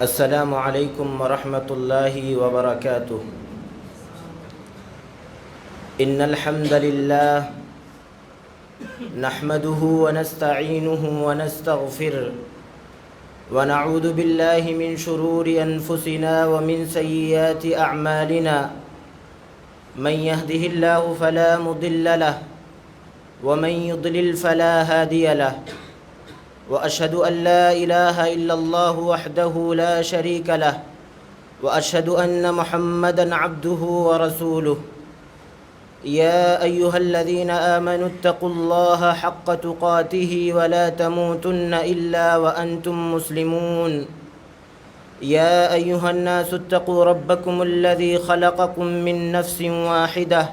السلام علیکم ورحمۃ اللہ وبرکاتہ۔ ان الحمد للہ نحمده ونستعینه ونستغفره ونعوذ باللہ من شرور انفسنا ومن سیئات اعمالنا من يهده الله فلا مضل له ومن يضلل فلا هادي له وأشهد أن لا إله إلا الله وحده لا شريك له وأشهد أن محمدًا عبده ورسوله يا أيها الذين آمنوا اتقوا الله حق تقاته ولا تموتن إلا وأنتم مسلمون يا أيها الناس اتقوا ربكم الذي خلقكم من نفس واحدة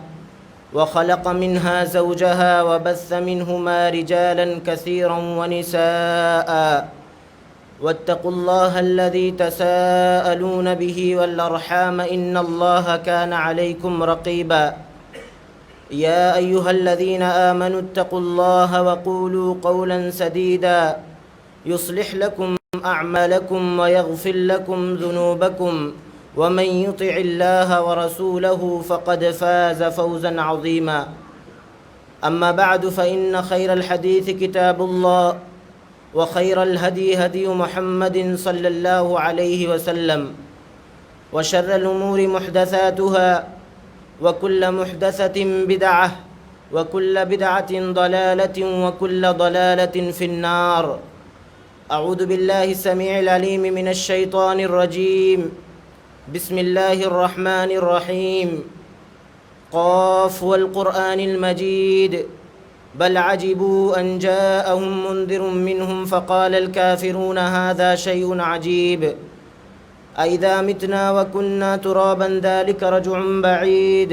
وخلق منها زوجها وبث منهما رجالا كثيرا ونساء واتقوا الله الذي تساءلون به والأرحام إن الله كان عليكم رقيبا يا أيها الذين آمنوا اتقوا الله وقولوا قولا سديدا يصلح لكم أعمالكم ويغفر لكم ذنوبكم ومن يطع الله ورسوله فقد فاز فوزا عظيما أما بعد فإن خير الحديث كتاب الله وخير الهدي هدي محمد صلى الله عليه وسلم وشر الأمور محدثاتها وكل محدثة بدعة وكل بدعة ضلالة وكل ضلالة في النار أعوذ بالله السميع العليم من الشيطان الرجيم بسم الله الرحمن الرحيم قاف والقرآن المجيد بل عجبوا أن جاءهم منذر منهم فقال الكافرون هذا شيء عجيب أإذا متنا وكنا ترابا ذلك رجع بعيد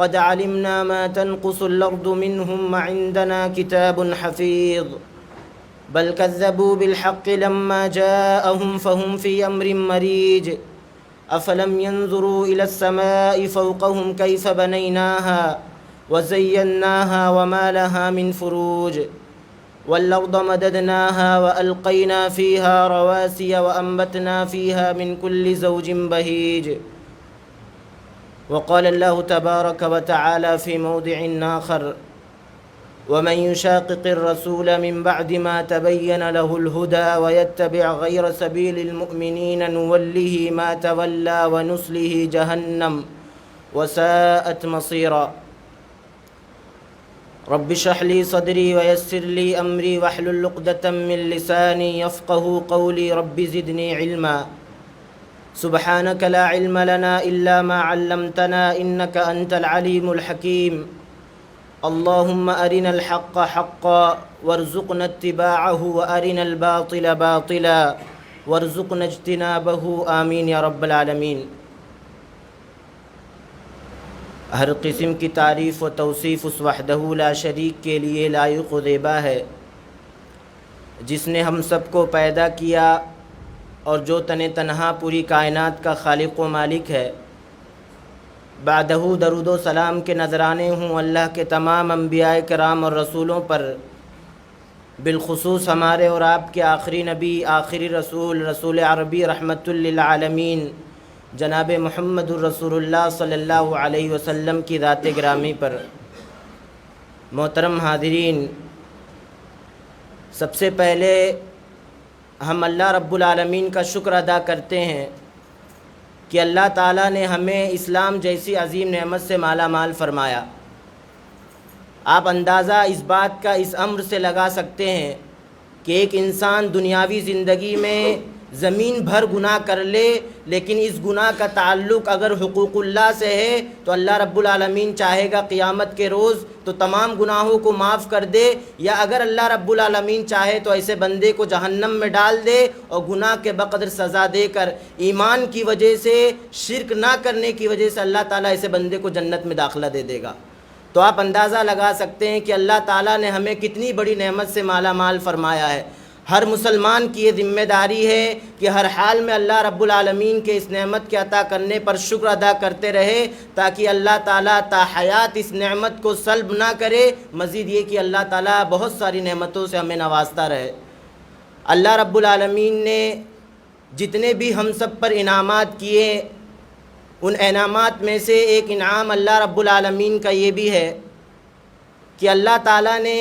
قد علمنا ما تنقص الأرض منهم وعندنا كتاب حفيظ بل كذبوا بالحق لما جاءهم فهم في أمر مريج أفلم ينظروا إلى السماء فوقهم كيف بنيناها وزيناها وما لها من فروج والأرض مددناها وألقينا فيها رواسي وأنبتنا فيها من كل زوج بهيج وقال الله تبارك وتعالى في موضع آخر ومن يشاقق الرسول من بعد ما تبين له الهدى ويتبع غير سبيل المؤمنين نوله ما تولى ونصله جهنم وساءت مصيرا رب اشرح لي صدري ويسر لي أمري واحلل عقدة من لساني يفقهوا قولي رب زدني علما سبحانك لا علم لنا إلا ما علمتنا إنك أنت العليم الحكيم اللهم أرنا الحق حقا وارزقنا اتباعه وأرنا الباطل باطلا وارزقنا اجتنابه آمین یا رب العالمین۔ ہر قسم کی تعریف و توصیف اس وحدہ لا شریک کے لیے لائق و زیبا ہے، جس نے ہم سب کو پیدا کیا اور جو تنہا پوری کائنات کا خالق و مالک ہے۔ بعدہ درود و سلام کے نذرانے ہوں اللہ کے تمام انبیاء کرام اور رسولوں پر، بالخصوص ہمارے اور آپ کے آخری نبی، آخری رسول، رسول عربی رحمت للعالمین جناب محمد الرسول اللہ صلی اللہ علیہ وسلم کی ذات گرامی پر۔ محترم حاضرین، سب سے پہلے ہم اللہ رب العالمین کا شکر ادا کرتے ہیں کہ اللہ تعالیٰ نے ہمیں اسلام جیسی عظیم نعمت سے مالا مال فرمایا۔ آپ اندازہ اس بات کا اس امر سے لگا سکتے ہیں کہ ایک انسان دنیاوی زندگی میں زمین بھر گناہ کر لے، لیکن اس گناہ کا تعلق اگر حقوق اللہ سے ہے تو اللہ رب العالمین چاہے گا قیامت کے روز تو تمام گناہوں کو معاف کر دے، یا اگر اللہ رب العالمین چاہے تو ایسے بندے کو جہنم میں ڈال دے اور گناہ کے بقدر سزا دے کر ایمان کی وجہ سے، شرک نہ کرنے کی وجہ سے اللہ تعالیٰ ایسے بندے کو جنت میں داخلہ دے دے گا۔ تو آپ اندازہ لگا سکتے ہیں کہ اللہ تعالیٰ نے ہمیں کتنی بڑی نعمت سے مالا مال فرمایا ہے۔ ہر مسلمان کی یہ ذمہ داری ہے کہ ہر حال میں اللہ رب العالمین کے اس نعمت کے عطا کرنے پر شکر ادا کرتے رہے، تاکہ اللہ تعالیٰ تا حیات اس نعمت کو سلب نہ کرے، مزید یہ کہ اللہ تعالیٰ بہت ساری نعمتوں سے ہمیں نوازتا رہے۔ اللہ رب العالمین نے جتنے بھی ہم سب پر انعامات کیے، ان انعامات میں سے ایک انعام اللہ رب العالمین کا یہ بھی ہے کہ اللہ تعالیٰ نے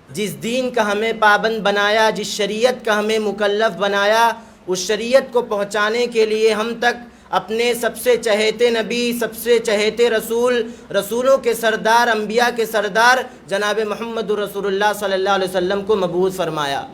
جس دین کا ہمیں پابند بنایا، جس شریعت کا ہمیں مکلف بنایا، اس شریعت کو پہنچانے کے لیے ہم تک اپنے سب سے چہیتے نبی، سب سے چہیتے رسولوں کے سردار، انبیاء کے سردار جناب محمد رسول اللہ صلی اللہ علیہ وسلم کو مبعوث فرمایا،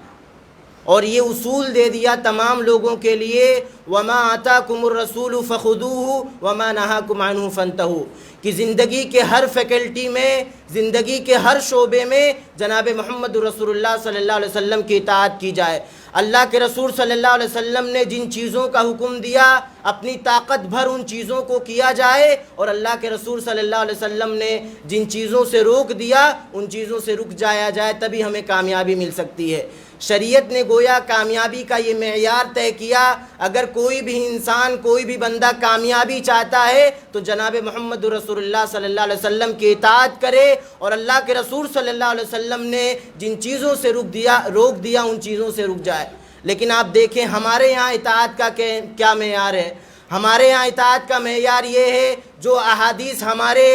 اور یہ اصول دے دیا تمام لوگوں کے لیے، وما آتاکم الرسول فخذوہ وما نہاکم عنہ فانتہوا، کہ زندگی کے ہر فیکلٹی میں، زندگی کے ہر شعبے میں جناب محمد رسول اللہ صلی اللہ علیہ وسلم کی اطاعت کی جائے۔ اللہ کے رسول صلی اللہ علیہ وسلم نے جن چیزوں کا حکم دیا، اپنی طاقت بھر ان چیزوں کو کیا جائے، اور اللہ کے رسول صلی اللہ علیہ وسلم نے جن چیزوں سے روک دیا، ان چیزوں سے رک جایا جائے، تبھی ہمیں کامیابی مل سکتی ہے۔ شریعت نے گویا کامیابی کا یہ معیار طے کیا، اگر کوئی بھی انسان، کوئی بھی بندہ کامیابی چاہتا ہے تو جناب محمد رسول اللہ صلی اللہ علیہ وسلم کی اطاعت کرے، اور اللہ کے رسول صلی اللہ علیہ وسلم نے جن چیزوں سے روک دیا ان چیزوں سے رک جائے۔ لیکن آپ دیکھیں ہمارے یہاں اطاعت کا کیا معیار ہے؟ ہمارے یہاں اطاعت کا معیار یہ ہے، جو احادیث ہمارے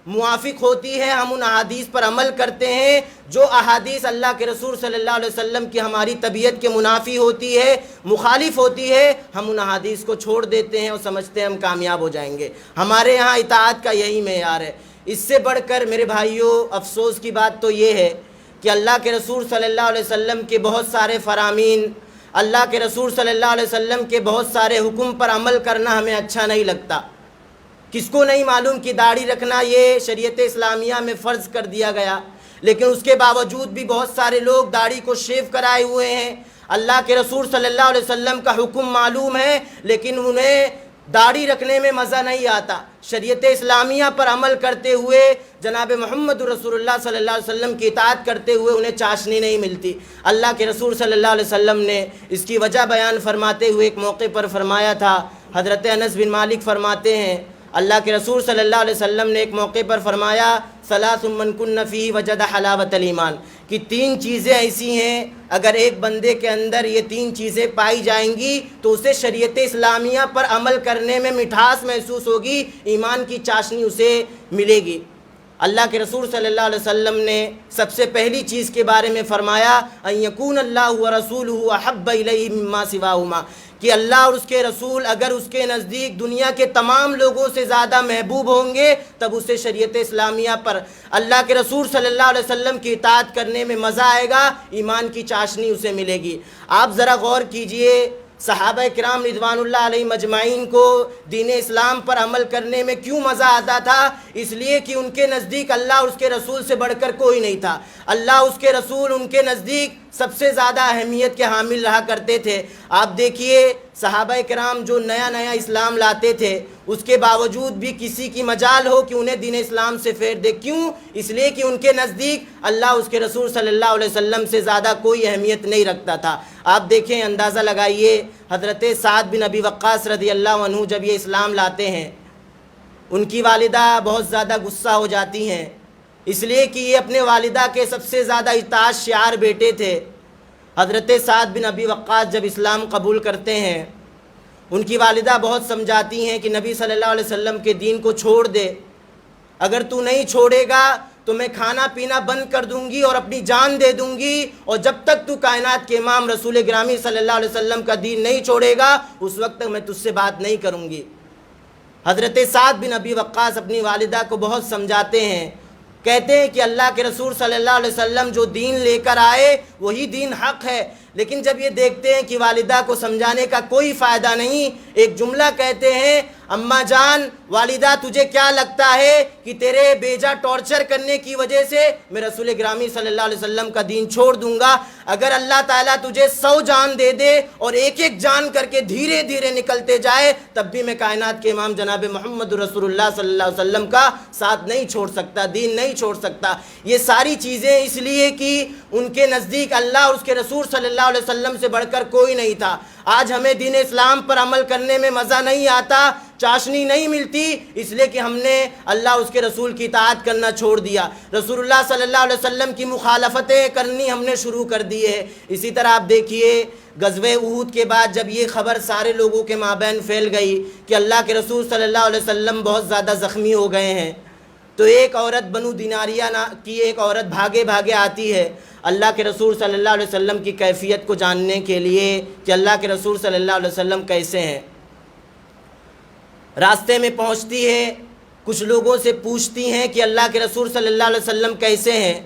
موافق ہوتی ہے ہم ان احادیث پر عمل کرتے ہیں، جو احادیث اللہ کے رسول صلی اللہ علیہ وسلم کی ہماری طبیعت کے منافی ہوتی ہے، مخالف ہوتی ہے، ہم ان احادیث کو چھوڑ دیتے ہیں اور سمجھتے ہیں ہم کامیاب ہو جائیں گے۔ ہمارے یہاں اطاعت کا یہی معیار ہے۔ اس سے بڑھ کر میرے بھائیوں افسوس کی بات تو یہ ہے کہ اللہ کے رسول صلی اللہ علیہ وسلم کے بہت سارے فرامین، اللہ کے رسول صلی اللہ علیہ وسلم کے بہت سارے حکم پر عمل کرنا ہمیں اچھا نہیں لگتا۔ کس کو نہیں معلوم کہ داڑھی رکھنا یہ شریعت اسلامیہ میں فرض کر دیا گیا، لیکن اس کے باوجود بھی بہت سارے لوگ داڑھی کو شیو کرائے ہوئے ہیں۔ اللہ کے رسول صلی اللہ علیہ وسلم کا حکم معلوم ہے، لیکن انہیں داڑھی رکھنے میں مزہ نہیں آتا۔ شریعت اسلامیہ پر عمل کرتے ہوئے، جناب محمد رسول اللہ صلی اللہ علیہ وسلم کی اطاعت کرتے ہوئے انہیں چاشنی نہیں ملتی۔ اللہ کے رسول صلی اللہ علیہ وسلم نے اس کی وجہ بیان فرماتے ہوئے ایک موقع پر فرمایا تھا۔ حضرت انس بن مالک فرماتے ہیں، اللہ کے رسول صلی اللہ علیہ وسلم نے ایک موقع پر فرمایا، ثلاث من کن فیہ وجد حلاوۃ الایمان، کہ تین چیزیں ایسی ہیں اگر ایک بندے کے اندر یہ تین چیزیں پائی جائیں گی تو اسے شریعت اسلامیہ پر عمل کرنے میں مٹھاس محسوس ہوگی، ایمان کی چاشنی اسے ملے گی۔ اللہ کے رسول صلی اللہ علیہ وسلم نے سب سے پہلی چیز کے بارے میں فرمایا، ان یکون اللہ ورسولہ احب الیہ مما سواہما، کہ اللہ اور اس کے رسول اگر اس کے نزدیک دنیا کے تمام لوگوں سے زیادہ محبوب ہوں گے تب اسے شریعت اسلامیہ پر اللہ کے رسول صلی اللہ علیہ وسلم کی اطاعت کرنے میں مزہ آئے گا، ایمان کی چاشنی اسے ملے گی۔ آپ ذرا غور کیجئے، صحابہ کرام رضوان اللہ علیہ مجمعین کو دین اسلام پر عمل کرنے میں کیوں مزہ آتا تھا؟ اس لیے کہ ان کے نزدیک اللہ اور اس کے رسول سے بڑھ کر کوئی نہیں تھا۔ اللہ اس کے رسول ان کے نزدیک سب سے زیادہ اہمیت کے حامل رہا کرتے تھے۔ آپ دیکھیے صحابہ کرام جو نیا نیا اسلام لاتے تھے، اس کے باوجود بھی کسی کی مجال ہو کہ انہیں دین اسلام سے پھیر دے، کیوں؟ اس لیے کہ ان کے نزدیک اللہ اس کے رسول صلی اللہ علیہ وسلم سے زیادہ کوئی اہمیت نہیں رکھتا تھا۔ آپ دیکھیں، اندازہ لگائیے، حضرت سعد بن ابی وقاص رضی اللہ عنہ جب یہ اسلام لاتے ہیں، ان کی والدہ بہت زیادہ غصہ ہو جاتی ہیں، اس لیے کہ یہ اپنے والدہ کے سب سے زیادہ اطاعت شعار بیٹے تھے۔ حضرت سعد بن ابی وقاص جب اسلام قبول کرتے ہیں، ان کی والدہ بہت سمجھاتی ہیں کہ نبی صلی اللہ علیہ وسلم کے دین کو چھوڑ دے، اگر تو نہیں چھوڑے گا تو میں کھانا پینا بند کر دوں گی اور اپنی جان دے دوں گی، اور جب تک تو کائنات کے امام رسول گرامی صلی اللہ علیہ وسلم کا دین نہیں چھوڑے گا اس وقت تک میں تجھ سے بات نہیں کروں گی۔ حضرت سعد بن ابی وقاص اپنی والدہ کو بہت سمجھاتے ہیں، کہتے ہیں کہ اللہ کے رسول صلی اللہ علیہ وسلم جو دین لے کر آئے وہی دین حق ہے، لیکن جب یہ دیکھتے ہیں کہ والدہ کو سمجھانے کا کوئی فائدہ نہیں، ایک جملہ کہتے ہیں، اماں جان، والدہ تجھے کیا لگتا ہے کہ تیرے بیجا ٹارچر کرنے کی وجہ سے میں رسول گرامی صلی اللہ علیہ وسلم کا دین چھوڑ دوں گا؟ اگر اللہ تعالیٰ تجھے 100 جان دے دے اور ایک ایک جان کر کے دھیرے دھیرے نکلتے جائے تب بھی میں کائنات کے امام جناب محمد رسول اللہ صلی اللہ علیہ وسلم کا ساتھ نہیں چھوڑ سکتا، دین نہیں چھوڑ سکتا۔ یہ ساری چیزیں اس لیے کہ ان کے نزدیک اللہ اور اس کے رسول صلی اللہ علیہ وسلم سے بڑھ کر کوئی نہیں تھا۔ آج ہمیں دین اسلام پر عمل کرنے میں مزہ نہیں آتا، چاشنی نہیں ملتی، اس لیے کہ ہم نے اللہ اس اس کے رسول کی اطاعت کرنا چھوڑ دیا، رسول اللہ صلی اللہ علیہ وسلم کی مخالفتیں کرنی ہم نے شروع کر دی ہے۔ اسی طرح آپ دیکھیے غزوہ احد کے بعد جب یہ خبر سارے لوگوں کے مابین پھیل گئی کہ اللہ کے رسول صلی اللہ علیہ وسلم بہت زیادہ زخمی ہو گئے ہیں، تو ایک عورت بنو دیناریہ کی ایک عورت بھاگے بھاگے آتی ہے اللہ کے رسول صلی اللہ علیہ وسلم کی کیفیت کو جاننے کے لیے کہ اللہ کے رسول صلی اللہ علیہ وسلم کیسے ہیں۔ راستے میں پہنچتی ہے، کچھ لوگوں سے پوچھتی ہیں کہ اللہ کے رسول صلی اللہ علیہ وسلم کیسے ہیں،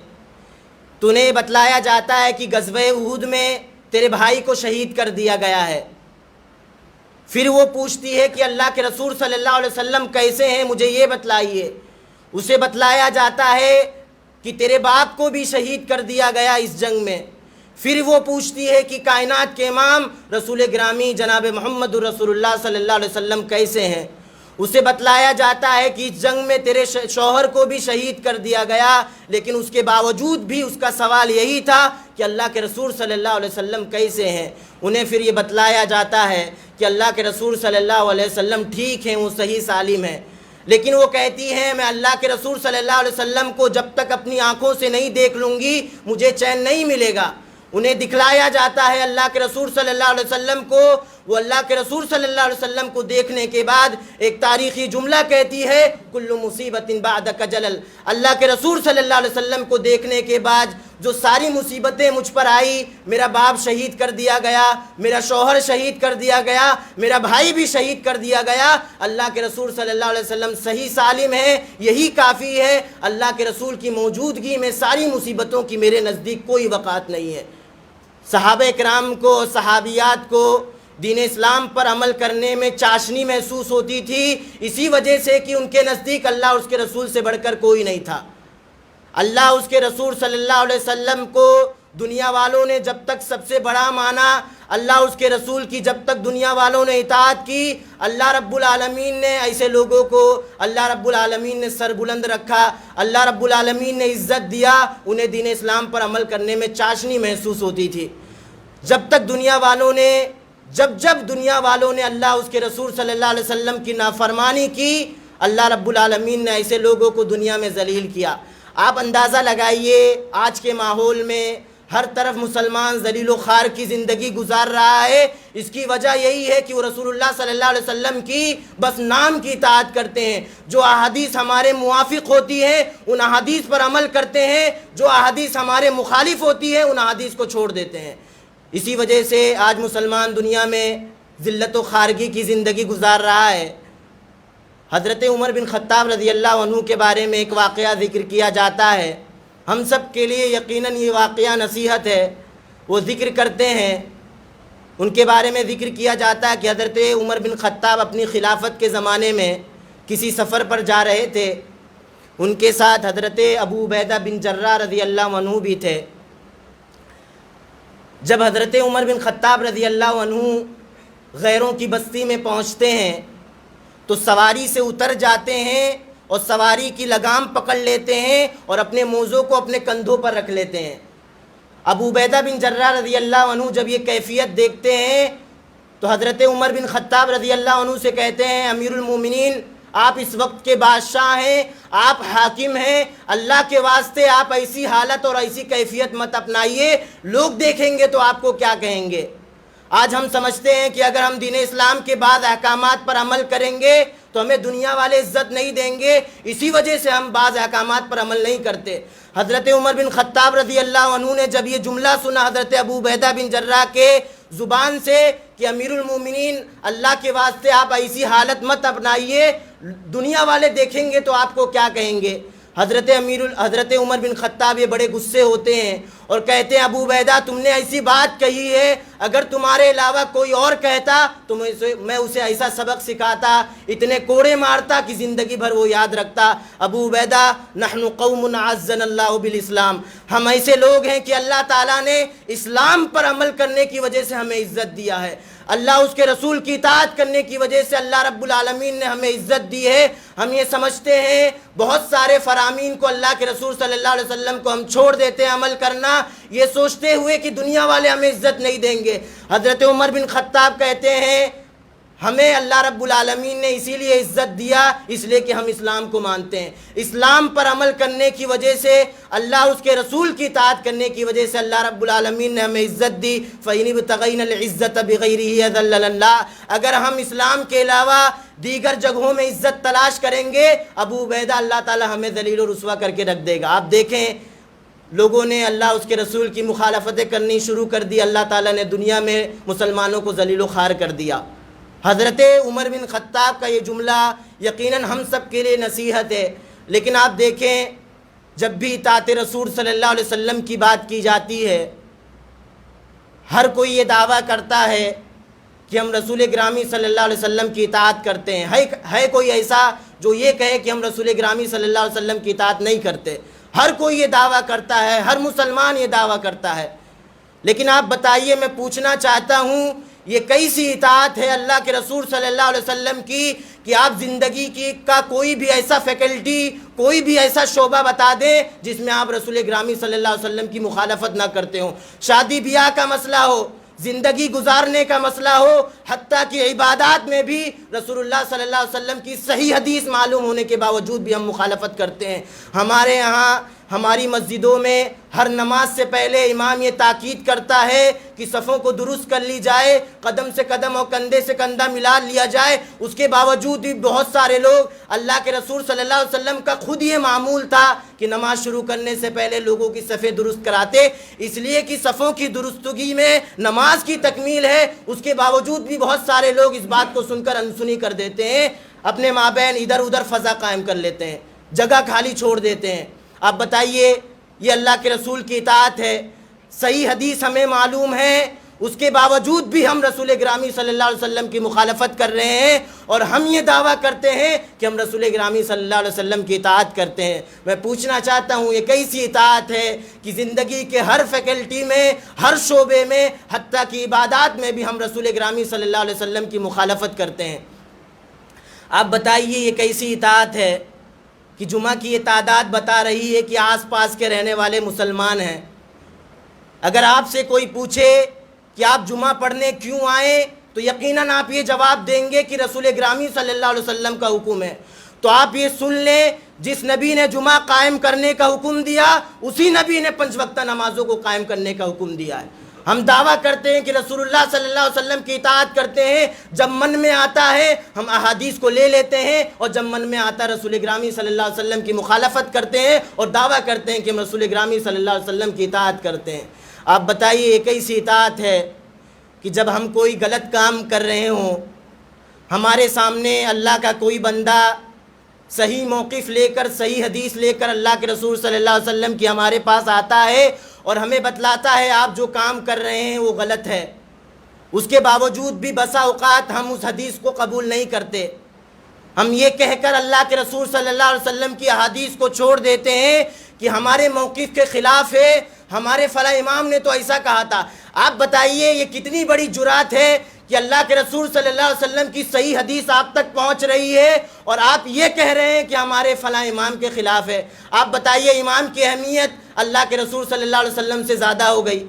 تو انہیں بتلایا جاتا ہے کہ غزوہ احد میں تیرے بھائی کو شہید کر دیا گیا ہے۔ پھر وہ پوچھتی ہے کہ اللہ کے رسول صلی اللہ علیہ وسلم کیسے ہیں، مجھے یہ بتلائیے۔ اسے بتلایا جاتا ہے کہ تیرے باپ کو بھی شہید کر دیا گیا اس جنگ میں۔ پھر وہ پوچھتی ہے کہ کائنات کے امام رسول گرامی جناب محمد رسول اللہ صلی اللہ علیہ وسلم کیسے ہیں۔ اسے بتلایا جاتا ہے کہ اس جنگ میں تیرے شوہر کو بھی شہید کر دیا گیا، لیکن اس کے باوجود بھی اس کا سوال یہی تھا کہ اللہ کے رسول صلی اللہ علیہ وسلم کیسے ہیں۔ انہیں پھر یہ بتلایا جاتا ہے کہ اللہ کے رسول صلی اللہ علیہ وسلم ٹھیک ہیں، وہ صحیح سالم ہیں، لیکن وہ کہتی ہیں میں اللہ کے رسول صلی اللہ علیہ وسلم کو جب تک اپنی آنکھوں سے نہیں دیکھ لوں گی مجھے چین نہیں ملے گا۔ انہیں دکھلایا جاتا ہے اللہ کے رسول صلی اللہ علیہ وسلم کو، وہ اللہ کے رسول صلی اللہ علیہ وسلم کو دیکھنے کے بعد ایک تاریخی جملہ کہتی ہے کل مصیبت بعدک جلل۔ اللہ کے رسول صلی اللہ علیہ وسلم کو دیکھنے کے بعد جو ساری مصیبتیں مجھ پر آئی، میرا باپ شہید کر دیا گیا، میرا شوہر شہید کر دیا گیا، میرا بھائی بھی شہید کر دیا گیا، اللہ کے رسول صلی اللہ علیہ وسلم صحیح سالم ہے، یہی کافی ہے۔ اللہ کے رسول کی موجودگی میں ساری مصیبتوں کی میرے نزدیک کوئی وقعت نہیں ہے۔ صحابہ کرام کو، صحابیات کو دین اسلام پر عمل کرنے میں چاشنی محسوس ہوتی تھی، اسی وجہ سے کہ ان کے نزدیک اللہ اور اس کے رسول سے بڑھ کر کوئی نہیں تھا۔ اللہ اس کے رسول صلی اللہ علیہ وسلم کو دنیا والوں نے جب تک سب سے بڑا مانا، اللہ اس کے رسول کی جب تک دنیا والوں نے اطاعت کی، اللہ رب العالمین نے ایسے لوگوں کو اللہ رب العالمین نے سر بلند رکھا، اللہ رب العالمین نے عزت دیا، انہیں دین اسلام پر عمل کرنے میں چاشنی محسوس ہوتی تھی۔ جب تک دنیا والوں نے جب دنیا والوں نے اللہ اس کے رسول صلی اللہ علیہ وسلم کی نافرمانی کی، اللہ رب العالمین نے ایسے لوگوں کو دنیا میں ذلیل کیا۔ آپ اندازہ لگائیے آج کے ماحول میں ہر طرف مسلمان ذلیل و خوار کی زندگی گزار رہا ہے، اس کی وجہ یہی ہے کہ وہ رسول اللہ صلی اللہ علیہ وسلم کی بس نام کی اطاعت کرتے ہیں، جو احادیث ہمارے موافق ہوتی ہیں ان احادیث پر عمل کرتے ہیں، جو احادیث ہمارے مخالف ہوتی ہیں ان احادیث کو چھوڑ دیتے ہیں۔ اسی وجہ سے آج مسلمان دنیا میں ذلت و خوارگی کی زندگی گزار رہا ہے۔ حضرت عمر بن خطاب رضی اللہ عنہ کے بارے میں ایک واقعہ ذکر کیا جاتا ہے، ہم سب کے لیے یقیناً یہ واقعہ نصیحت ہے۔ وہ ذکر کرتے ہیں، ان کے بارے میں ذکر کیا جاتا ہے کہ حضرت عمر بن خطاب اپنی خلافت کے زمانے میں کسی سفر پر جا رہے تھے، ان کے ساتھ حضرت ابو عبیدہ بن جراح رضی اللہ عنہ بھی تھے۔ جب حضرت عمر بن خطاب رضی اللہ عنہ غیروں کی بستی میں پہنچتے ہیں تو سواری سے اتر جاتے ہیں اور سواری کی لگام پکڑ لیتے ہیں اور اپنے موزوں کو اپنے کندھوں پر رکھ لیتے ہیں۔ ابو عبیدہ بن جراح رضی اللہ عنہ جب یہ کیفیت دیکھتے ہیں تو حضرت عمر بن خطاب رضی اللہ عنہ سے کہتے ہیں امیر المومنین، آپ اس وقت کے بادشاہ ہیں، آپ حاکم ہیں، اللہ کے واسطے آپ ایسی حالت اور ایسی کیفیت مت اپنائیے، لوگ دیکھیں گے تو آپ کو کیا کہیں گے۔ آج ہم سمجھتے ہیں کہ اگر ہم دین اسلام کے بعض احکامات پر عمل کریں گے تو ہمیں دنیا والے عزت نہیں دیں گے، اسی وجہ سے ہم بعض احکامات پر عمل نہیں کرتے۔ حضرت عمر بن خطاب رضی اللہ عنہ نے جب یہ جملہ سنا حضرت ابو عبیدہ بن جراح کے زبان سے کہ امیر المومنین اللہ کے واسطے آپ ایسی حالت مت اپنائیے، دنیا والے دیکھیں گے تو آپ کو کیا کہیں گے، حضرت عمر بن خطاب یہ بڑے غصے ہوتے ہیں اور کہتے ہیں ابو عبیدہ تم نے ایسی بات کہی ہے، اگر تمہارے علاوہ کوئی اور کہتا تو میں اسے ایسا سبق سکھاتا، اتنے کوڑے مارتا کہ زندگی بھر وہ یاد رکھتا۔ ابو عبیدہ نحن قوم عزنا اللہ بالاسلام، ہم ایسے لوگ ہیں کہ اللہ تعالیٰ نے اسلام پر عمل کرنے کی وجہ سے ہمیں عزت دیا ہے، اللہ اس کے رسول کی اطاعت کرنے کی وجہ سے اللہ رب العالمین نے ہمیں عزت دی ہے۔ ہم یہ سمجھتے ہیں بہت سارے فرامین کو اللہ کے رسول صلی اللہ علیہ وسلم کو ہم چھوڑ دیتے ہیں عمل کرنا، یہ سوچتے ہوئے کہ دنیا والے ہمیں عزت نہیں دیں گے۔ حضرت عمر بن خطاب کہتے ہیں ہمیں اللہ رب العالمین نے اسی لیے عزت دیا، اس لیے کہ ہم اسلام کو مانتے ہیں۔ اسلام پر عمل کرنے کی وجہ سے، اللہ اس کے رسول کی اطاعت کرنے کی وجہ سے اللہ رب العالمین نے ہمیں عزت دی۔ فَإِنِ ابْتَغَيْنَا الْعِزَّةَ بِغَيْرِهِ أَذَلَّنَا اللَّهُ، اگر ہم اسلام کے علاوہ دیگر جگہوں میں عزت تلاش کریں گے، ابو عبیدہ اللہ تعالی ہمیں ذلیل و رسوا کر کے رکھ دے گا۔ آپ دیکھیں لوگوں نے اللہ اس کے رسول کی مخالفتیں کرنی شروع کر دی، اللہ تعالیٰ نے دنیا میں مسلمانوں کو ذلیل و خوار کر دیا۔ حضرت عمر بن خطاب کا یہ جملہ یقیناً ہم سب کے لیے نصیحت ہے، لیکن آپ دیکھیں جب بھی اطاعت رسول صلی اللہ علیہ وسلم کی بات کی جاتی ہے، ہر کوئی یہ دعویٰ کرتا ہے کہ ہم رسول گرامی صلی اللہ علیہ وسلم کی اطاعت کرتے ہیں۔ ہے کوئی ایسا جو یہ کہے کہ ہم رسول گرامی صلی اللہ علیہ وسلم کی اطاعت نہیں کرتے؟ ہر کوئی یہ دعویٰ کرتا ہے، ہر مسلمان یہ دعویٰ کرتا ہے، لیکن آپ بتائیے، میں پوچھنا چاہتا ہوں یہ کیسی اطاعت ہے اللہ کے رسول صلی اللہ علیہ وسلم کی کہ آپ زندگی کا کوئی بھی ایسا فیکلٹی، کوئی بھی ایسا شعبہ بتا دیں جس میں آپ رسول گرامی صلی اللہ علیہ وسلم کی مخالفت نہ کرتے ہوں۔ شادی بیاہ کا مسئلہ ہو، زندگی گزارنے کا مسئلہ ہو، حتیٰ کہ عبادات میں بھی رسول اللہ صلی اللہ علیہ وسلم کی صحیح حدیث معلوم ہونے کے باوجود بھی ہم مخالفت کرتے ہیں۔ ہمارے یہاں ہماری مسجدوں میں ہر نماز سے پہلے امام یہ تاکید کرتا ہے کہ صفوں کو درست کر لی جائے، قدم سے قدم اور کندھے سے کندھا ملا لیا جائے۔ اس کے باوجود بھی بہت سارے لوگ، اللہ کے رسول صلی اللہ علیہ وسلم کا خود یہ معمول تھا کہ نماز شروع کرنے سے پہلے لوگوں کی صفیں درست کراتے، اس لیے کہ صفوں کی درستگی میں نماز کی تکمیل ہے۔ اس کے باوجود بھی بہت سارے لوگ اس بات کو سن کر انسنی کر دیتے ہیں، اپنے مابین ادھر ادھر فضا قائم کر لیتے ہیں، جگہ خالی چھوڑ دیتے ہیں۔ آپ بتائیے یہ اللہ کے رسول کی اطاعت ہے؟ صحیح حدیث ہمیں معلوم ہے، اس کے باوجود بھی ہم رسول گرامی صلی اللہ علیہ وسلم کی مخالفت کر رہے ہیں، اور ہم یہ دعویٰ کرتے ہیں کہ ہم رسول گرامی صلی اللہ علیہ وسلم کی اطاعت کرتے ہیں۔ میں پوچھنا چاہتا ہوں یہ کیسی اطاعت ہے کہ زندگی کے ہر فیکلٹی میں، ہر شعبے میں، حتیٰ کہ عبادات میں بھی ہم رسول گرامی صلی اللہ علیہ وسلم کی مخالفت کرتے ہیں؟ آپ بتائیے یہ کیسی اطاعت ہے کہ جمعہ کی یہ تعداد بتا رہی ہے کہ آس پاس کے رہنے والے مسلمان ہیں۔ اگر آپ سے کوئی پوچھے کہ آپ جمعہ پڑھنے کیوں آئیں تو یقیناً آپ یہ جواب دیں گے کہ رسول گرامی صلی اللہ علیہ وسلم کا حکم ہے۔ تو آپ یہ سن لیں، جس نبی نے جمعہ قائم کرنے کا حکم دیا، اسی نبی نے 5 وقتہ نمازوں کو قائم کرنے کا حکم دیا ہے۔ ہم دعویٰ کرتے ہیں کہ رسول اللہ صلی اللہ علیہ وسلم کی اطاعت کرتے ہیں، جب من میں آتا ہے ہم احادیث کو لے لیتے ہیں، اور جب من میں آتا ہے رسول گرامی صلی اللہ علیہ وسلم کی مخالفت کرتے ہیں اور دعویٰ کرتے ہیں کہ ہم رسول گرامی صلی اللہ علیہ وسلم کی اطاعت کرتے ہیں۔ آپ بتائیے یہ کیسی اطاعت ہے کہ جب ہم کوئی غلط کام کر رہے ہوں، ہمارے سامنے اللہ کا کوئی بندہ صحیح موقف لے کر، صحیح حدیث لے کر اللہ کے رسول صلی اللہ علیہ وسلم کی ہمارے پاس آتا ہے اور ہمیں بتلاتا ہے آپ جو کام کر رہے ہیں وہ غلط ہے، اس کے باوجود بھی بسا اوقات ہم اس حدیث کو قبول نہیں کرتے۔ ہم یہ کہہ کر اللہ کے رسول صلی اللہ علیہ وسلم کی احادیث کو چھوڑ دیتے ہیں کہ ہمارے موقف کے خلاف ہے، ہمارے فلاں امام نے تو ایسا کہا تھا۔ آپ بتائیے یہ کتنی بڑی جرات ہے کہ اللہ کے رسول صلی اللہ علیہ وسلم کی صحیح حدیث آپ تک پہنچ رہی ہے اور آپ یہ کہہ رہے ہیں کہ ہمارے فلاں امام کے خلاف ہے۔ آپ بتائیے امام کی اہمیت اللہ کے رسول صلی اللہ علیہ وسلم سے زیادہ ہو گئی۔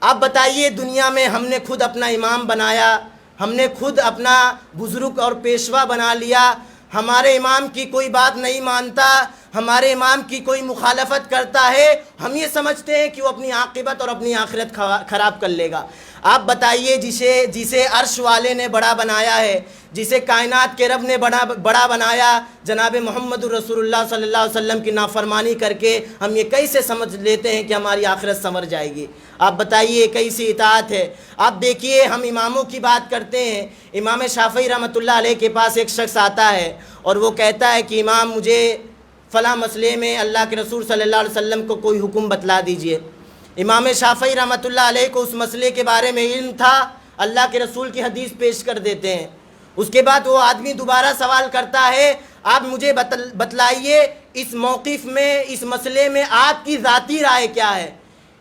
آپ بتائیے دنیا میں ہم نے خود اپنا امام بنایا، ہم نے خود اپنا بزرگ اور پیشوا بنا لیا، ہمارے امام کی کوئی بات نہیں مانتا، ہمارے امام کی کوئی مخالفت کرتا ہے، ہم یہ سمجھتے ہیں کہ وہ اپنی عاقبت اور اپنی آخرت خراب کر لے گا۔ آپ بتائیے جسے عرش والے نے بڑا بنایا ہے، جسے کائنات کے رب نے بڑا بنایا، جناب محمد رسول اللہ صلی اللہ علیہ وسلم کی نافرمانی کر کے ہم یہ کیسے سمجھ لیتے ہیں کہ ہماری آخرت سنور جائے گی؟ آپ بتائیے کیسی اطاعت ہے؟ آپ دیکھیے ہم اماموں کی بات کرتے ہیں، امام شافعی رحمۃ اللہ علیہ کے پاس ایک شخص آتا ہے اور وہ کہتا ہے کہ امام مجھے فلاں مسئلے میں اللہ کے رسول صلی اللہ علیہ وسلم کو کوئی حکم بتلا دیجئے۔ امام شافعی رحمۃ اللہ علیہ کو اس مسئلے کے بارے میں علم تھا، اللہ کے رسول کی حدیث پیش کر دیتے ہیں۔ اس کے بعد وہ آدمی دوبارہ سوال کرتا ہے، آپ مجھے بتلائیے اس موقف میں، اس مسئلے میں آپ کی ذاتی رائے کیا ہے؟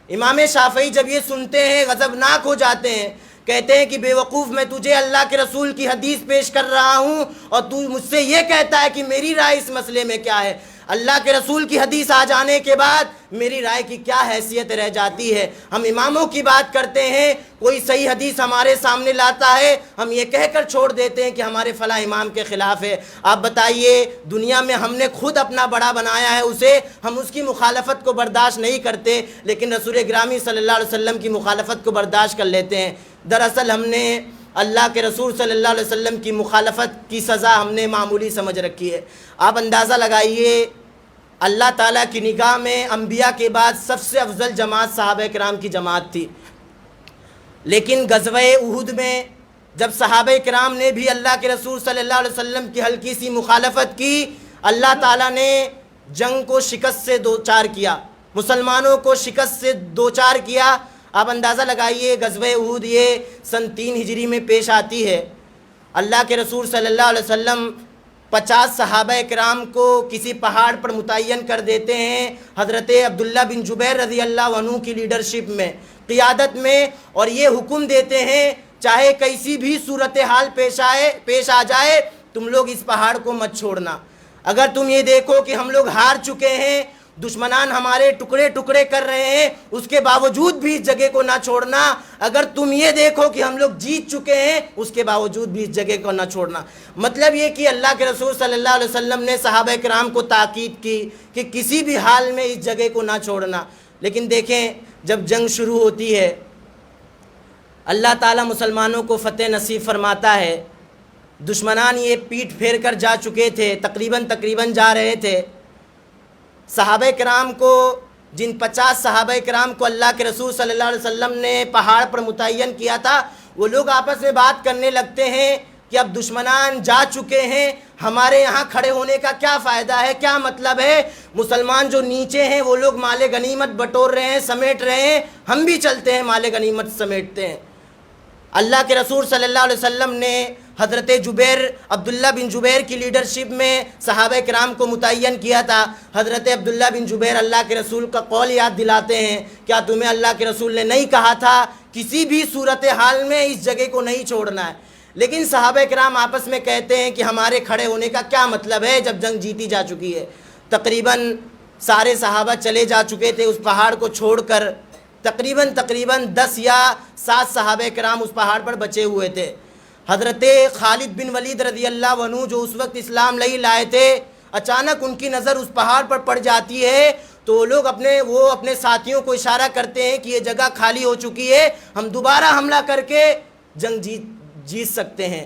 امام شافعی جب یہ سنتے ہیں غضبناک ہو جاتے ہیں، کہتے ہیں کہ بے وقوف، میں تجھے اللہ کے رسول کی حدیث پیش کر رہا ہوں اور تو مجھ سے یہ کہتا ہے کہ میری رائے اس مسئلے میں کیا ہے؟ اللہ کے رسول کی حدیث آ جانے کے بعد میری رائے کی کیا حیثیت رہ جاتی ہے؟ ہم اماموں کی بات کرتے ہیں، کوئی صحیح حدیث ہمارے سامنے لاتا ہے، ہم یہ کہہ کر چھوڑ دیتے ہیں کہ ہمارے فلاں امام کے خلاف ہے۔ آپ بتائیے، دنیا میں ہم نے خود اپنا بڑا بنایا ہے اسے، ہم اس کی مخالفت کو برداشت نہیں کرتے، لیکن رسول گرامی صلی اللہ علیہ وسلم کی مخالفت کو برداشت کر لیتے ہیں۔ دراصل ہم نے اللہ کے رسول صلی اللہ علیہ وسلم کی مخالفت کی سزا ہم نے معمولی سمجھ رکھی ہے۔ آپ اندازہ لگائیے، اللہ تعالیٰ کی نگاہ میں انبیاء کے بعد سب سے افضل جماعت صحابہ کرام کی جماعت تھی، لیکن غزوہ احد میں جب صحابہ کرام نے بھی اللہ کے رسول صلی اللہ علیہ وسلم کی ہلکی سی مخالفت کی، اللہ تعالیٰ نے جنگ کو شکست سے دوچار کیا، مسلمانوں کو شکست سے دوچار کیا۔ آپ اندازہ لگائیے، غزوہ احد یہ سن 3 ہجری میں پیش آتی ہے۔ اللہ کے رسول صلی اللہ علیہ وسلم 50 صحابہ کرام کو کسی پہاڑ پر متعین کر دیتے ہیں، حضرت عبداللہ بن جبیر رضی اللہ عنہ کی لیڈرشپ میں، قیادت میں، اور یہ حکم دیتے ہیں چاہے کیسی بھی صورتحال پیش آ جائے، تم لوگ اس پہاڑ کو مت چھوڑنا۔ اگر تم یہ دیکھو کہ ہم لوگ ہار چکے ہیں، دشمنان ہمارے ٹکڑے ٹکڑے کر رہے ہیں، اس کے باوجود بھی اس جگہ کو نہ چھوڑنا۔ اگر تم یہ دیکھو کہ ہم لوگ جیت چکے ہیں، اس کے باوجود بھی اس جگہ کو نہ چھوڑنا۔ مطلب یہ کہ اللہ کے رسول صلی اللہ علیہ وسلم نے صحابہ کرام کو تاکید کی کہ کسی بھی حال میں اس جگہ کو نہ چھوڑنا۔ لیکن دیکھیں، جب جنگ شروع ہوتی ہے، اللہ تعالیٰ مسلمانوں کو فتح نصیب فرماتا ہے۔ دشمنان یہ پیٹ پھیر کر جا چکے تھے، تقریباً جا رہے تھے۔ صحابہ کرام کو، جن 50 صحابہ کرام کو اللہ کے رسول صلی اللہ علیہ وسلم نے پہاڑ پر متعین کیا تھا، وہ لوگ آپس میں بات کرنے لگتے ہیں کہ اب دشمنان جا چکے ہیں، ہمارے یہاں کھڑے ہونے کا کیا فائدہ ہے، کیا مطلب ہے؟ مسلمان جو نیچے ہیں وہ لوگ مال غنیمت بٹور رہے ہیں، سمیٹ رہے ہیں، ہم بھی چلتے ہیں مال غنیمت سمیٹتے ہیں۔ اللہ کے رسول صلی اللہ علیہ وسلم نے حضرت عبداللہ بن جبیر کی لیڈرشپ میں صحابہ کرام کو متعین کیا تھا۔ حضرت عبداللہ بن جبیر اللہ کے رسول کا قول یاد دلاتے ہیں، کیا تمہیں اللہ کے رسول نے نہیں کہا تھا کسی بھی صورتحال میں اس جگہ کو نہیں چھوڑنا ہے؟ لیکن صحابہ کرام آپس میں کہتے ہیں کہ ہمارے کھڑے ہونے کا کیا مطلب ہے جب جنگ جیتی جا چکی ہے۔ تقریباً سارے صحابہ چلے جا چکے تھے اس پہاڑ کو چھوڑ کر، تقریباً 10 یا 7 صحابہ کرام اس پہاڑ پر بچے ہوئے تھے۔ حضرت خالد بن ولید رضی اللہ عنہ جو اس وقت اسلام نہیں لائے تھے، اچانک ان کی نظر اس پہاڑ پر پڑ جاتی ہے تو وہ اپنے ساتھیوں کو اشارہ کرتے ہیں کہ یہ جگہ خالی ہو چکی ہے، ہم دوبارہ حملہ کر کے جنگ جیت سکتے ہیں۔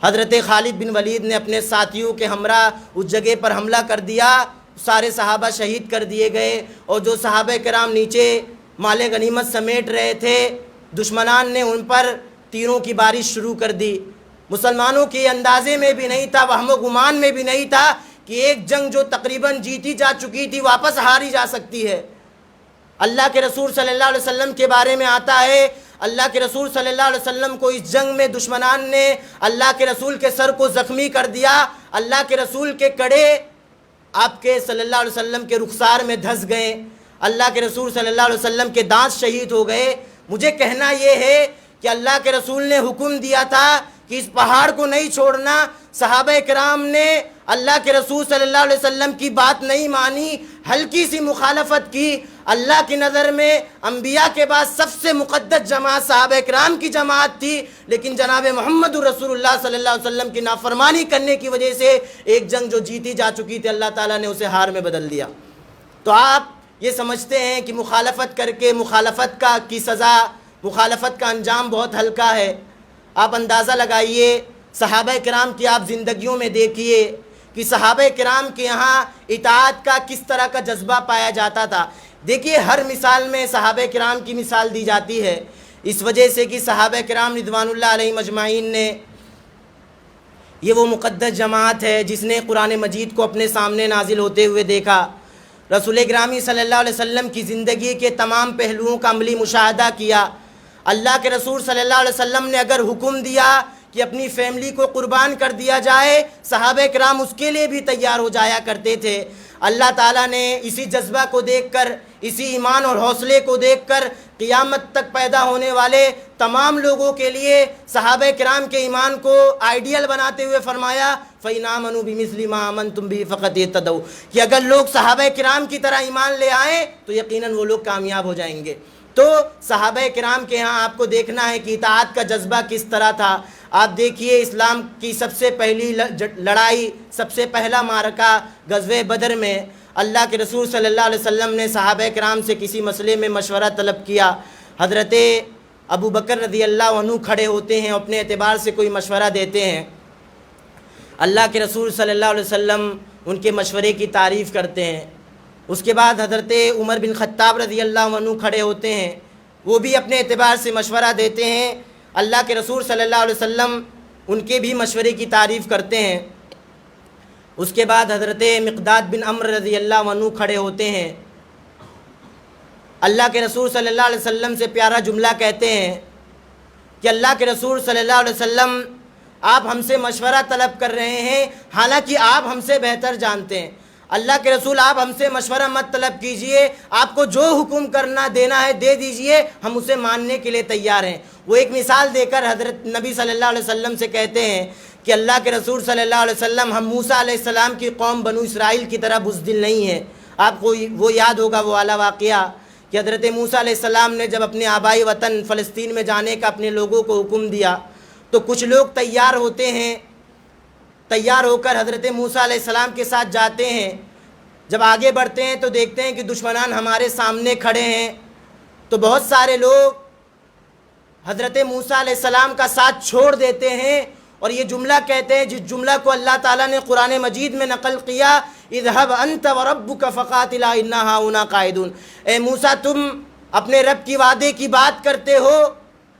حضرت خالد بن ولید نے اپنے ساتھیوں کے ہمراہ اس جگہ پر حملہ کر دیا، سارے صحابہ شہید کر دیے گئے، اور جو صحابہ کرام نیچے مال غنیمت سمیٹ رہے تھے، دشمنان نے ان پر تیروں کی بارش شروع کر دی۔ مسلمانوں کے اندازے میں بھی نہیں تھا، وہم و گمان میں بھی نہیں تھا کہ ایک جنگ جو تقریباً جیتی جا چکی تھی واپس ہاری جا سکتی ہے۔ اللہ کے رسول صلی اللہ علیہ وسلم کے بارے میں آتا ہے، اللہ کے رسول صلی اللہ علیہ وسلم کو اس جنگ میں دشمنان نے اللہ کے رسول کے سر کو زخمی کر دیا، اللہ کے رسول کے کڑے آپ کے صلی اللہ علیہ وسلم کے رخسار میں دھس گئے، اللہ کے رسول صلی اللہ علیہ وسلم کے دانت شہید ہو گئے۔ مجھے کہنا یہ ہے کہ اللہ کے رسول نے حکم دیا تھا کہ اس پہاڑ کو نہیں چھوڑنا، صحابہ کرام نے اللہ کے رسول صلی اللہ علیہ وسلم کی بات نہیں مانی، ہلکی سی مخالفت کی۔ اللہ کی نظر میں انبیاء کے بعد سب سے مقدس جماعت صحابہ کرام کی جماعت تھی، لیکن جناب محمد رسول اللہ صلی اللہ علیہ وسلم کی نافرمانی کرنے کی وجہ سے ایک جنگ جو جیتی جا چکی تھی اللہ تعالیٰ نے اسے ہار میں بدل دیا۔ تو آپ یہ سمجھتے ہیں کہ مخالفت کر کے کی سزا، مخالفت کا انجام بہت ہلکا ہے۔ آپ اندازہ لگائیے، صحابہ کرام کی آپ زندگیوں میں دیکھیے کہ صحابہ کرام کے یہاں اطاعت کا کس طرح کا جذبہ پایا جاتا تھا۔ دیکھیے، ہر مثال میں صحابہ کرام کی مثال دی جاتی ہے، اس وجہ سے کہ صحابہ کرام رضوان اللہ علیہم اجمعین نے، یہ وہ مقدس جماعت ہے جس نے قرآن مجید کو اپنے سامنے نازل ہوتے ہوئے دیکھا، رسول گرامی صلی اللہ علیہ وسلم کی زندگی کے تمام پہلوؤں کا عملی مشاہدہ کیا۔ اللہ کے رسول صلی اللہ علیہ وسلم نے اگر حکم دیا کہ اپنی فیملی کو قربان کر دیا جائے، صحابہ کرام اس کے لیے بھی تیار ہو جایا کرتے تھے۔ اللہ تعالیٰ نے اسی جذبہ کو دیکھ کر، اسی ایمان اور حوصلے کو دیکھ کر قیامت تک پیدا ہونے والے تمام لوگوں کے لیے صحابہ کرام کے ایمان کو آئیڈیل بناتے ہوئے فرمایا فَإِنْ آمَنُوا بِمِثْلِ مَا آمَنْتُمْ بِهِ فَقَدْ اهْتَدَوْا، کہ اگر لوگ صحابہ کرام کی طرح ایمان لے آئیں تو یقیناً وہ لوگ کامیاب ہو جائیں گے۔ تو صحابہ کرام کے ہاں آپ کو دیکھنا ہے کہ اطاعت کا جذبہ کس طرح تھا۔ آپ دیکھیے اسلام کی سب سے پہلی لڑائی، سب سے پہلا معرکہ غزوہ بدر میں اللہ کے رسول صلی اللہ علیہ وسلم نے صحابہ کرام سے کسی مسئلے میں مشورہ طلب کیا۔ حضرت ابو بکر رضی اللہ عنہ کھڑے ہوتے ہیں، اپنے اعتبار سے کوئی مشورہ دیتے ہیں۔ اللہ کے رسول صلی اللہ علیہ وسلم ان کے مشورے کی تعریف کرتے ہیں۔ اس کے بعد حضرت عمر بن خطاب رضی اللہ عنہ کھڑے ہوتے ہیں، وہ بھی اپنے اعتبار سے مشورہ دیتے ہیں۔ اللہ کے رسول صلی اللہ علیہ وسلم ان کے بھی مشورے کی تعریف کرتے ہیں۔ اس کے بعد حضرت مقداد بن عمرو رضی اللہ عنہ کھڑے ہوتے ہیں، اللہ کے رسول صلی اللہ علیہ وسلم سے پیارا جملہ کہتے ہیں کہ اللہ کے رسول صلی اللہ علیہ وسلم آپ ہم سے مشورہ طلب کر رہے ہیں، حالانکہ آپ ہم سے بہتر جانتے ہیں۔ اللہ کے رسول آپ ہم سے مشورہ مت طلب کیجئے، آپ کو جو حکم کرنا دینا ہے دے دیجئے، ہم اسے ماننے کے لیے تیار ہیں۔ وہ ایک مثال دے کر حضرت نبی صلی اللہ علیہ وسلم سے کہتے ہیں کہ اللہ کے رسول صلی اللہ علیہ وسلم ہم موسیٰ علیہ السلام کی قوم بنو اسرائیل کی طرح بزدل نہیں ہیں۔ آپ کو وہ یاد ہوگا وہ والا واقعہ کہ حضرت موسیٰ علیہ السلام نے جب اپنے آبائی وطن فلسطین میں جانے کا اپنے لوگوں کو حکم دیا تو کچھ لوگ تیار ہوتے ہیں، تیار ہو کر حضرت موسیٰ علیہ السلام کے ساتھ جاتے ہیں۔ جب آگے بڑھتے ہیں تو دیکھتے ہیں کہ دشمنان ہمارے سامنے کھڑے ہیں، تو بہت سارے لوگ حضرت موسیٰ علیہ السلام کا ساتھ چھوڑ دیتے ہیں اور یہ جملہ کہتے ہیں جس جملہ کو اللہ تعالیٰ نے قرآن مجید میں نقل کیا، اذهب انت وربك فقاتلا انا هاهنا قاعدون، اے موسیٰ تم اپنے رب کی وعدے کی بات کرتے ہو،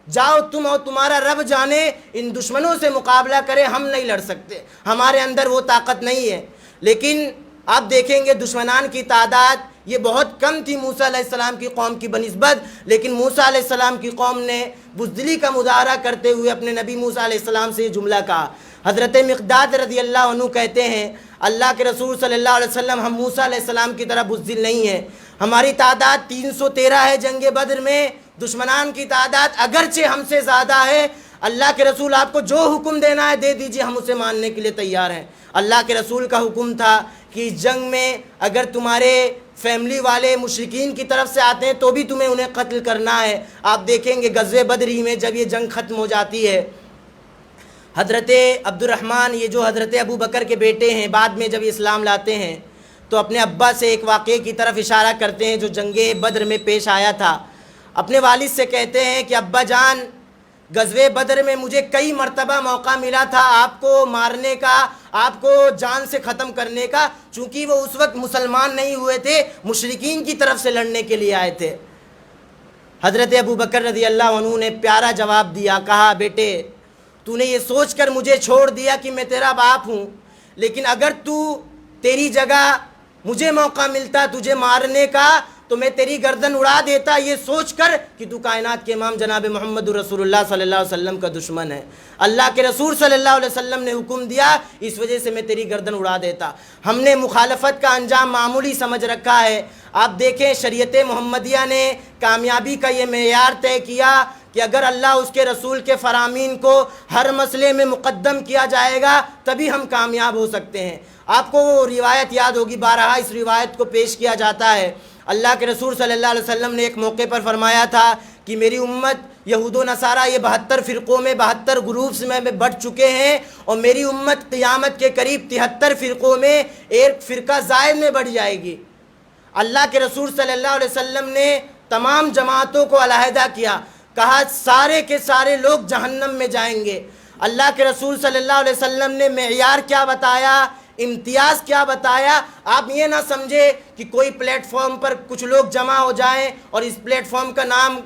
جاؤ تم اور تمہارا رب جانے، ان دشمنوں سے مقابلہ کرے، ہم نہیں لڑ سکتے، ہمارے اندر وہ طاقت نہیں ہے۔ لیکن آپ دیکھیں گے دشمنان کی تعداد یہ بہت کم تھی موسیٰ علیہ السلام کی قوم کی بنسبت، لیکن موسیٰ علیہ السلام کی قوم نے بزدلی کا مظاہرہ کرتے ہوئے اپنے نبی موسیٰ علیہ السلام سے یہ جملہ کہا۔ حضرت مقداد رضی اللہ عنہ کہتے ہیں اللہ کے رسول صلی اللہ علیہ وسلم ہم موسیٰ علیہ السلام کی طرح بزدل نہیں ہیں، ہماری تعداد 313 ہے جنگ بدر میں، دشمنان کی تعداد اگرچہ ہم سے زیادہ ہے، اللہ کے رسول آپ کو جو حکم دینا ہے دے دیجئے، ہم اسے ماننے کے لیے تیار ہیں۔ اللہ کے رسول کا حکم تھا کہ اس جنگ میں اگر تمہارے فیملی والے مشرکین کی طرف سے آتے ہیں تو بھی تمہیں انہیں قتل کرنا ہے۔ آپ دیکھیں گے غزوہ بدر ہی میں جب یہ جنگ ختم ہو جاتی ہے، حضرت عبد الرحمن یہ جو حضرت ابو بکر کے بیٹے ہیں بعد میں جب اسلام لاتے ہیں تو اپنے ابا سے ایک واقعے کی طرف اشارہ کرتے ہیں جو جنگ بدر میں پیش آیا تھا۔ اپنے والد سے کہتے ہیں کہ ابا جان غزوہ بدر میں مجھے کئی مرتبہ موقع ملا تھا آپ کو مارنے کا، آپ کو جان سے ختم کرنے کا، چونکہ وہ اس وقت مسلمان نہیں ہوئے تھے، مشرکین کی طرف سے لڑنے کے لیے آئے تھے۔ حضرت ابو بکر رضی اللہ عنہ نے پیارا جواب دیا، کہا بیٹے تو نے یہ سوچ کر مجھے چھوڑ دیا کہ میں تیرا باپ ہوں، لیکن اگر تیری جگہ مجھے موقع ملتا تجھے مارنے کا تو میں تیری گردن اڑا دیتا، یہ سوچ کر کہ تو کائنات کے امام جناب محمد رسول اللہ صلی اللہ علیہ وسلم کا دشمن ہے، اللہ کے رسول صلی اللہ علیہ وسلم نے حکم دیا اس وجہ سے میں تیری گردن اڑا دیتا۔ ہم نے مخالفت کا انجام معمولی سمجھ رکھا ہے۔ آپ دیکھیں شریعت محمدیہ نے کامیابی کا یہ معیار طے کیا کہ اگر اللہ اس کے رسول کے فرامین کو ہر مسئلے میں مقدم کیا جائے گا تبھی ہم کامیاب ہو سکتے ہیں۔ آپ کو وہ روایت یاد ہوگی، بارہا اس روایت کو پیش کیا جاتا ہے۔ اللہ کے رسول صلی اللہ علیہ وسلم نے ایک موقع پر فرمایا تھا کہ میری امت یہود و نصارہ یہ 72 فرقوں میں 72 گروپس میں بڑھ چکے ہیں اور میری امت قیامت کے قریب 73 فرقوں میں ایک فرقہ زائد میں بڑھ جائے گی۔ اللہ کے رسول صلی اللہ علیہ وسلم نے تمام جماعتوں کو علیحدہ کیا، کہا سارے کے سارے لوگ جہنم میں جائیں گے۔ اللہ کے رسول صلی اللہ علیہ وسلم نے معیار کیا بتایا، امتیاز کیا بتایا۔ آپ یہ نہ سمجھے کہ کوئی پلیٹ فارم پر کچھ لوگ جمع ہو جائیں اور اس پلیٹ فارم کا نام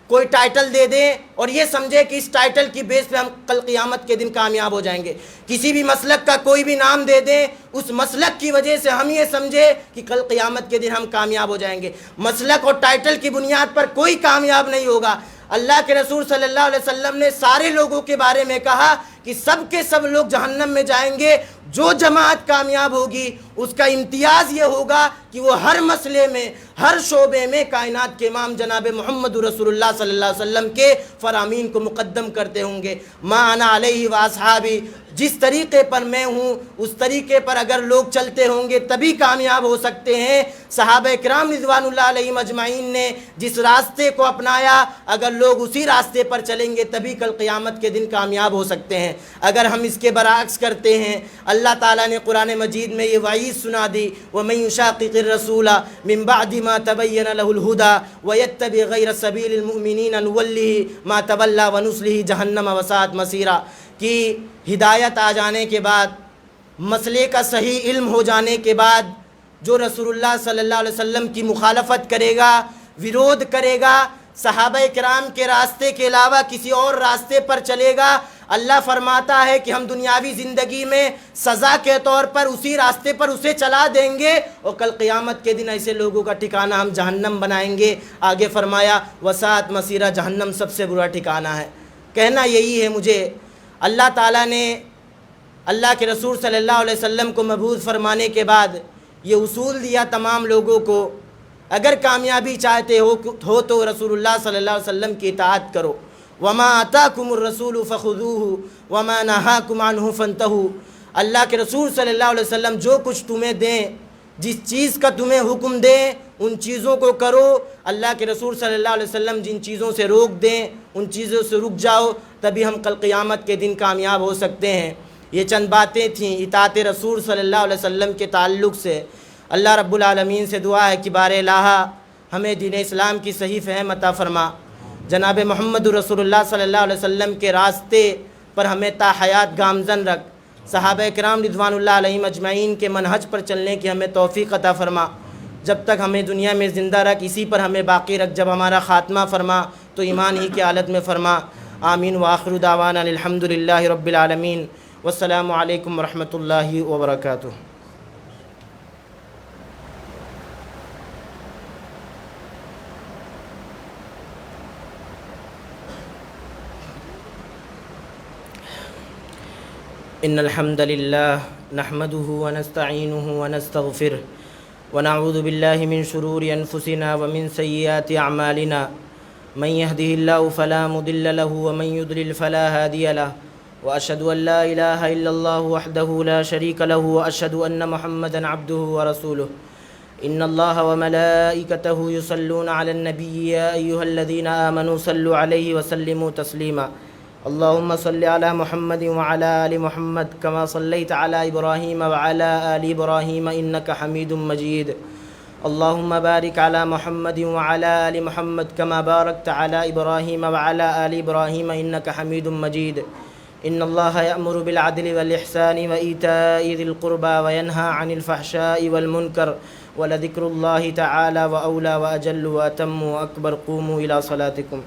کوئی ٹائٹل دے دیں اور یہ سمجھے کہ اس ٹائٹل کی بیس پہ ہم کل قیامت کے دن کامیاب ہو جائیں گے۔ کسی بھی مسلک کا کوئی بھی نام دے دیں، اس مسلک کی وجہ سے ہم یہ سمجھے کہ کل قیامت کے دن ہم کامیاب ہو جائیں گے۔ مسلک اور ٹائٹل کی بنیاد پر کوئی کامیاب نہیں ہوگا۔ اللہ کے رسول صلی اللہ علیہ وسلم نے سارے لوگوں کے بارے میں کہا کہ سب کے سب لوگ جہنم میں جائیں گے، جو جماعت کامیاب ہوگی اس کا امتیاز یہ ہوگا کہ وہ ہر مسئلے میں، ہر شعبے میں کائنات کے امام جناب محمد رسول اللہ صلی اللہ علیہ وسلم کے فرامین کو مقدم کرتے ہوں گے۔ ما انا علیہ و اصحابی، جس طریقے پر میں ہوں اس طریقے پر اگر لوگ چلتے ہوں گے تبھی کامیاب ہو سکتے ہیں۔ صحابہ کرام رضوان اللہ علیہم اجمعین نے جس راستے کو اپنایا، اگر لوگ اسی راستے پر چلیں گے تبھی کل قیامت کے دن کامیاب ہو سکتے ہیں۔ اگر ہم اس کے برعکس کرتے ہیں، اللہ تعالیٰ نے قرآن مجید میں یہ وعید سنا دی، وَمَن يُشَاقِقِ الرَّسُولَ مِن بَعْدِ مَا تَبَيَّنَ لَهُ الْهُدَى وَيَتَّبِعْ غَيْرَ سَبِيلِ الْمُؤْمِنِينَ نُوَلِّهِ مَا تَوَلَّىٰ وَنُصْلِهِ جَهَنَّمَ وَسَاءَتْ مَصِيرًا، کہ ہدایت آ جانے کے بعد، مسئلے کا صحیح علم ہو جانے کے بعد جو رسول اللہ صلی اللہ علیہ وسلم کی مخالفت کرے گا، ویرودھ کرے گا، صحابہ کرام کے راستے کے علاوہ کسی اور راستے پر چلے گا، اللہ فرماتا ہے کہ ہم دنیاوی زندگی میں سزا کے طور پر اسی راستے پر اسے چلا دیں گے، اور کل قیامت کے دن ایسے لوگوں کا ٹھکانہ ہم جہنم بنائیں گے۔ آگے فرمایا وساعت مسیرہ، جہنم سب سے برا ٹھکانہ ہے۔ کہنا یہی ہے مجھے، اللہ تعالیٰ نے اللہ کے رسول صلی اللہ علیہ وسلم کو مبعوث فرمانے کے بعد یہ اصول دیا تمام لوگوں کو، اگر کامیابی چاہتے ہو تو رسول اللہ صلی اللہ علیہ وسلم کی اطاعت کرو۔ وما آتاکم الرسول فخذوہ وما نہاکم عنہ فانتہوا، اللہ کے رسول صلی اللہ علیہ وسلم جو کچھ تمہیں دیں، جس چیز کا تمہیں حکم دیں ان چیزوں کو کرو، اللہ کے رسول صلی اللہ علیہ وسلم جن چیزوں سے روک دیں ان چیزوں سے رک جاؤ، تبھی ہم کل قیامت کے دن کامیاب ہو سکتے ہیں۔ یہ چند باتیں تھیں اطاعت رسول صلی اللہ علیہ وسلم کے تعلق سے۔ اللہ رب العالمین سے دعا ہے کہ بار الہ ہمیں دین اسلام کی صحیح فہم عطا فرما، جناب محمد رسول اللہ صلی اللہ علیہ وسلم کے راستے پر ہمیں تا حیات گامزن رکھ، صحابہ کرام رضوان اللہ علیہم اجمعین کے منہج پر چلنے کی ہمیں توفیق عطا فرما، جب تک ہمیں دنیا میں زندہ رکھ اسی پر ہمیں باقی رکھ، جب ہمارا خاتمہ فرما تو ایمان ہی کی حالت میں فرما۔ آمین وآخر دعوانا الحمد للہ رب العالمین، والسلام علیکم ورحمۃ اللہ وبرکاتہ۔ ان الحمد للہ نحمده ونستعینه ونستغفره ونعوذ باللہ من شرور انفسنا ومن سیئات اعمالنا، من يهده الله فلا مضل له ومن يضلل فلا هادي له، واشهد ان لا اله الا الله وحده لا شريك له، واشهد ان محمدا عبده ورسوله۔ ان الله وملائكته يصلون على النبي يا ايها الذين آمنوا صلوا عليه وسلموا تسليما۔ اللهم صل على محمد وعلى آل محمد كما صليت على إبراهيم وعلى آل إبراهيم إنك حميد مجيد۔ اللهم بارك على محمد وعلى آل محمد كما باركت على إبراهيم وعلى آل إبراهيم إنك حميد مجيد۔ إن الله يأمر بالعدل والإحسان وإيتاء ذي القربى وينهى عن الفحشاء والمنكر ولذكر الله تعالى وأولى وأجل وأتم وأكبر۔ قوموا إلى صلاتكم۔